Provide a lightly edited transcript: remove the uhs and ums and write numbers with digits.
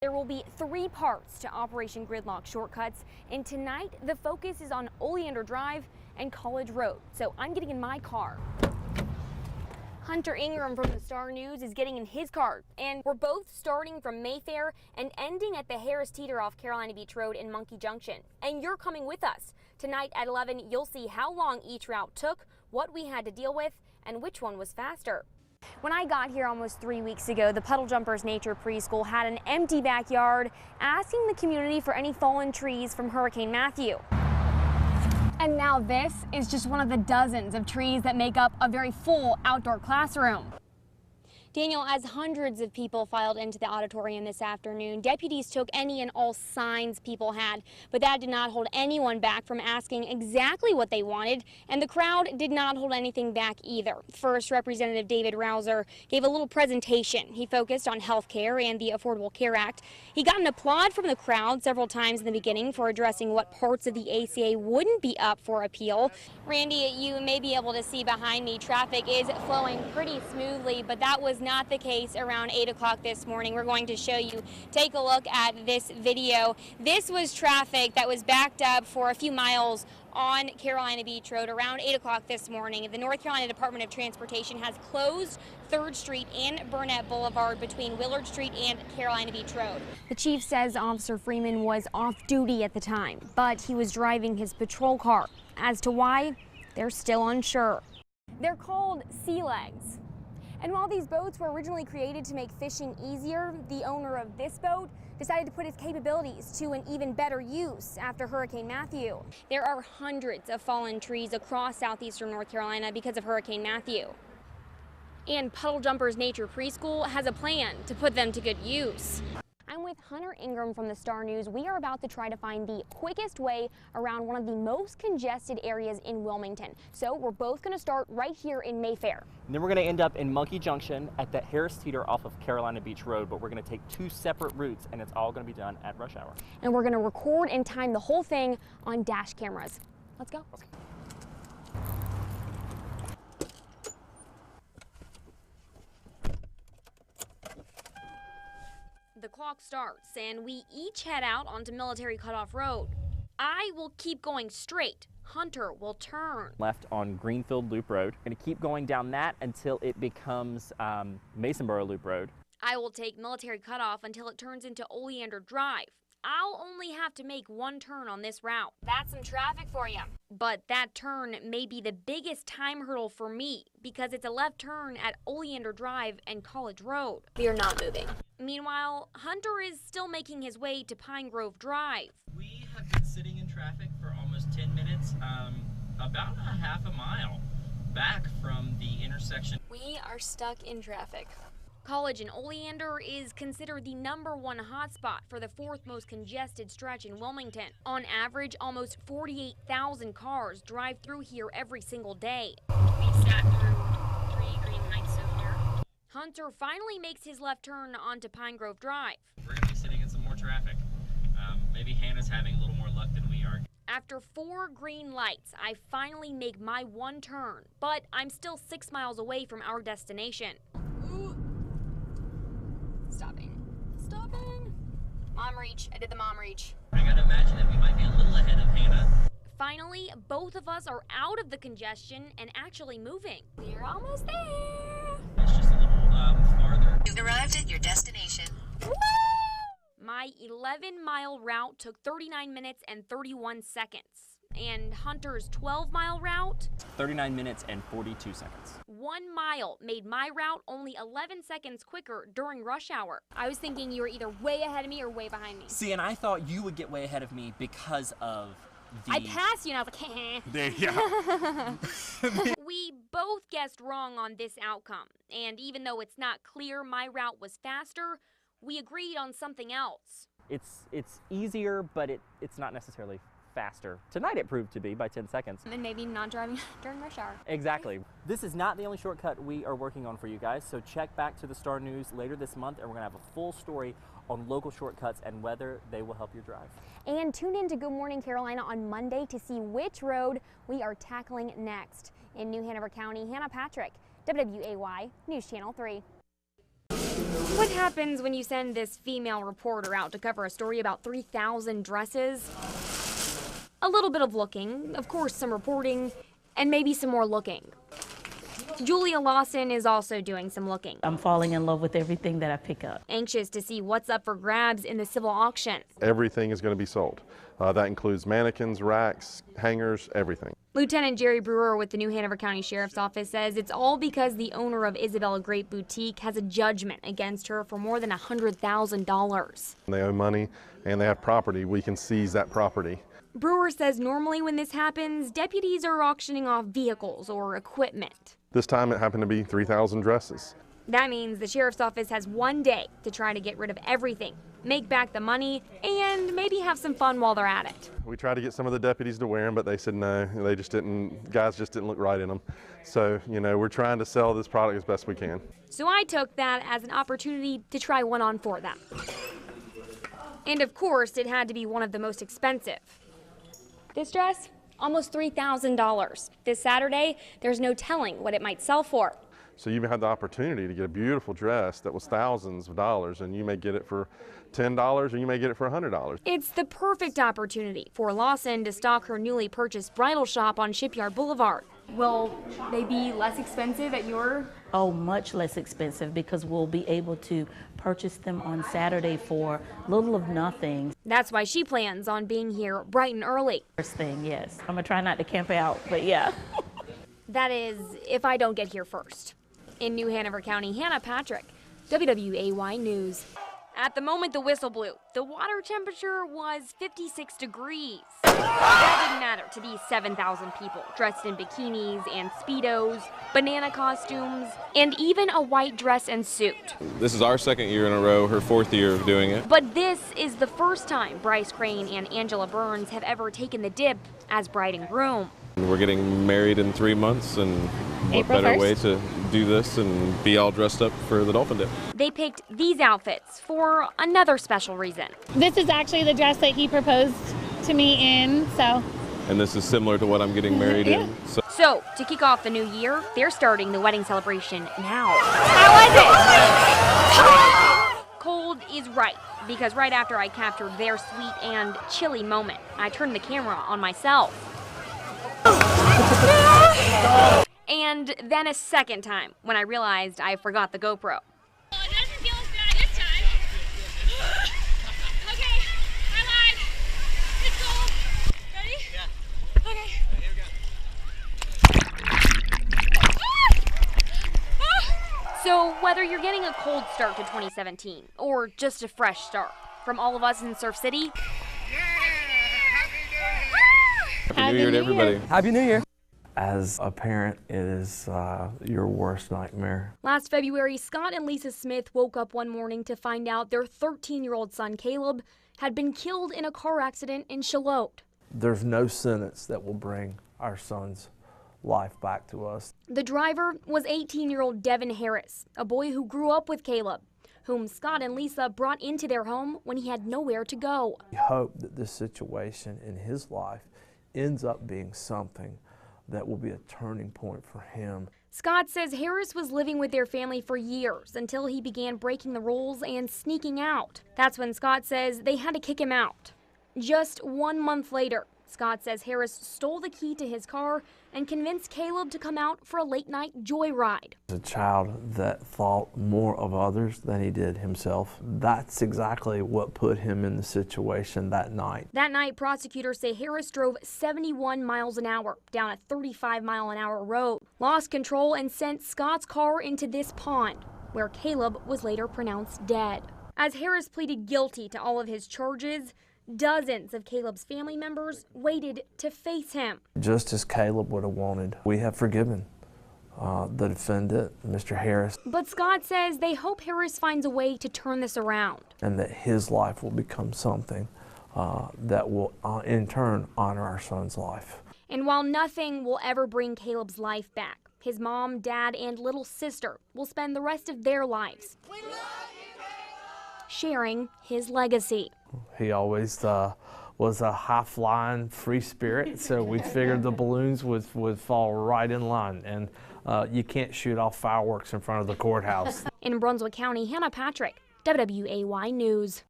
There will be 3 parts to Operation Gridlock Shortcuts, and tonight the focus is on Oleander Drive and College Road. So I'm getting in my car. Hunter Ingram from the Star News is getting in his car, and we're both starting from Mayfair and ending at the Harris Teeter off Carolina Beach Road in Monkey Junction. And you're coming with us. Tonight at 11, you'll see how long each route took, what we had to deal with, and which one was faster. When I got here almost 3 weeks ago, the Puddle Jumpers Nature Preschool had an empty backyard, asking the community for any fallen trees from Hurricane Matthew. And now this is just one of the dozens of trees that make up a very full outdoor classroom. Daniel, as hundreds of people filed into the auditorium this afternoon, deputies took any and all signs people had, but that did not hold anyone back from asking exactly what they wanted, and the crowd did not hold anything back either. First, Representative David Rouser gave a little presentation. He focused on health care and the Affordable Care Act. He got an applaud from the crowd several times in the beginning for addressing what parts of the ACA wouldn't be up for appeal. Randy, you may be able to see behind me, traffic is flowing pretty smoothly, but that was not the case around 8 o'clock this morning. We're going to show you. Take a look at this video. This was traffic that was backed up for a few miles on Carolina Beach Road around 8 o'clock this morning. The North Carolina Department of Transportation has closed 3rd Street and Burnett Boulevard between Willard Street and Carolina Beach Road. The chief says Officer Freeman was off duty at the time, but he was driving his patrol car. As to why, they're still unsure. They're called sea legs. And while these boats were originally created to make fishing easier, the owner of this boat decided to put his capabilities to an even better use after Hurricane Matthew. There are hundreds of fallen trees across southeastern North Carolina because of Hurricane Matthew. And Puddle Jumpers Nature Preschool has a plan to put them to good use. I'm with Hunter Ingram from the Star News. We are about to try to find the quickest way around one of the most congested areas in Wilmington. So we're both going to start right here in Mayfair. And then we're going to end up in Monkey Junction at the Harris Teeter off of Carolina Beach Road, but we're going to take 2 separate routes, and it's all going to be done at rush hour. And we're going to record and time the whole thing on dash cameras. Let's go. Okay. The clock starts, and we each head out onto Military Cutoff Road. I will keep going straight. Hunter will turn left on Greenfield Loop Road. Going to keep going down that until it becomes Masonboro Loop Road. I will take Military Cutoff until it turns into Oleander Drive. I'll only have to make 1 turn on this route. That's some traffic for you. But that turn may be the biggest time hurdle for me because it's a left turn at Oleander Drive and College Road. We are not moving. Meanwhile, Hunter is still making his way to Pine Grove Drive. We have been sitting in traffic for almost 10 minutes, about a half a mile back from the intersection. We are stuck in traffic. College and Oleander is considered the #1 hotspot for the 4th most congested stretch in Wilmington. On average, almost 48,000 cars drive through here every single day. We've sat through 3 green lights so far. Hunter finally makes his left turn onto Pine Grove Drive. We're going to be sitting in some more traffic. Maybe Hannah's having a little more luck than we are. After 4 green lights, I finally make my 1 turn, but I'm still 6 miles away from our destination. Ooh. Stopping. Mom reach. I did the mom reach. I gotta imagine that we might be a little ahead of Hannah. Finally, both of us are out of the congestion and actually moving. We're almost there. It's just a little farther. You've arrived at your destination. Woo! My 11-mile route took 39 minutes and 31 seconds. And Hunter's 12-mile route? 39 minutes and 42 seconds. 1 mile made my route only 11 seconds quicker during rush hour. I was thinking you were either way ahead of me or way behind me. See, and I thought you would get way ahead of me because of the... I passed you and I was like, There you go. We both guessed wrong on this outcome. And even though it's not clear my route was faster, we agreed on something else. It's easier, but it's not necessarily faster. Tonight it proved to be by 10 seconds. And maybe not driving during rush hour. Exactly. This is not the only shortcut we are working on for you guys, so check back to the Star News later this month and we're going to have a full story on local shortcuts and whether they will help your drive. And tune in to Good Morning Carolina on Monday to see which road we are tackling next. In New Hanover County, Hannah Patrick, WWAY News Channel 3. What happens when you send this female reporter out to cover a story about 3,000 dresses? A little bit of looking, of course some reporting, and maybe some more looking. Julia Lawson is also doing some looking. I'm falling in love with everything that I pick up. Anxious to see what's up for grabs in the civil auction. Everything is going to be sold. That includes mannequins, racks, hangers, everything. Lieutenant Jerry Brewer with the New Hanover County Sheriff's Office says it's all because the owner of Isabella Grape Boutique has a judgment against her for more than $100,000. They owe money and they have property. We can seize that property. Brewer says normally when this happens, deputies are auctioning off vehicles or equipment. This time it happened to be 3,000 dresses. That means the Sheriff's Office has one day to try to get rid of everything, make back the money, and maybe have some fun while they're at it. We tried to get some of the deputies to wear them, but they said no. They just didn't, guys just didn't look right in them. So, you know, we're trying to sell this product as best we can. So I took that as an opportunity to try one on for them. And of course, it had to be one of the most expensive. This dress, almost $3,000. This Saturday, there's no telling what it might sell for. So you've had the opportunity to get a beautiful dress that was thousands of dollars, and you may get it for $10 or you may get it for $100. It's the perfect opportunity for Lawson to stock her newly purchased bridal shop on Shipyard Boulevard. Will they be less expensive at your? Oh, much less expensive because we'll be able to purchase them on Saturday for little of nothing. That's why she plans on being here bright and early. First thing, yes. I'm gonna try not to camp out, but yeah. That is, if I don't get here first. In New Hanover County, Hannah Patrick, WWAY News. At the moment the whistle blew, the water temperature was 56 degrees. That didn't matter to these 7,000 people dressed in bikinis and Speedos, banana costumes, and even a white dress and suit. This is our second year in a row, her fourth year of doing it. But this is the first time Bryce Crane and Angela Burns have ever taken the dip as bride and groom. We're getting married in 3 months, and what better way to do this and be all dressed up for the dolphin dip. They picked these outfits for another special reason. This is actually the dress that he proposed to me in, so. And this is similar to what I'm getting married in. So, to kick off the new year, they're starting the wedding celebration now. How was it? Cold is right, because right after I captured their sweet and chilly moment, I turned the camera on myself. And then a second time when I realized I forgot the GoPro. Well, it doesn't feel as bad this time. Okay, I lied. It's cold. Ready? Yeah. Okay. Here we go. So whether you're getting a cold start to 2017 or just a fresh start, from all of us in Surf City, Happy New Year to everybody. Happy New Year. As a parent, it is your worst nightmare. Last February, Scott and Lisa Smith woke up one morning to find out their 13-year-old son, Caleb, had been killed in a car accident in Charlotte. There's no sentence that will bring our son's life back to us. The driver was 18-year-old Devin Harris, a boy who grew up with Caleb, whom Scott and Lisa brought into their home when he had nowhere to go. We hope that this situation in his life ends up being something that will be a turning point for him. Scott says Harris was living with their family for years until he began breaking the rules and sneaking out. That's when Scott says they had to kick him out. Just 1 month later, Scott says Harris stole the key to his car and convinced Caleb to come out for a late-night joyride. As a child that thought more of others than he did himself, that's exactly what put him in the situation that night. That night, prosecutors say Harris drove 71 miles an hour down a 35-mile-an-hour road, lost control, and sent Scott's car into this pond, where Caleb was later pronounced dead. As Harris pleaded guilty to all of his charges, dozens of Caleb's family members waited to face him. Just as Caleb would have wanted, we have forgiven the defendant, Mr. Harris. But Scott says they hope Harris finds a way to turn this around. And that his life will become something that will in turn honor our son's life. And while nothing will ever bring Caleb's life back, his mom, dad, and little sister will spend the rest of their lives sharing his legacy. He always was a high-flying, free spirit, so we figured the balloons would fall right in line. And you can't shoot off fireworks in front of the courthouse. In Brunswick County, Hannah Patrick, WWAY News.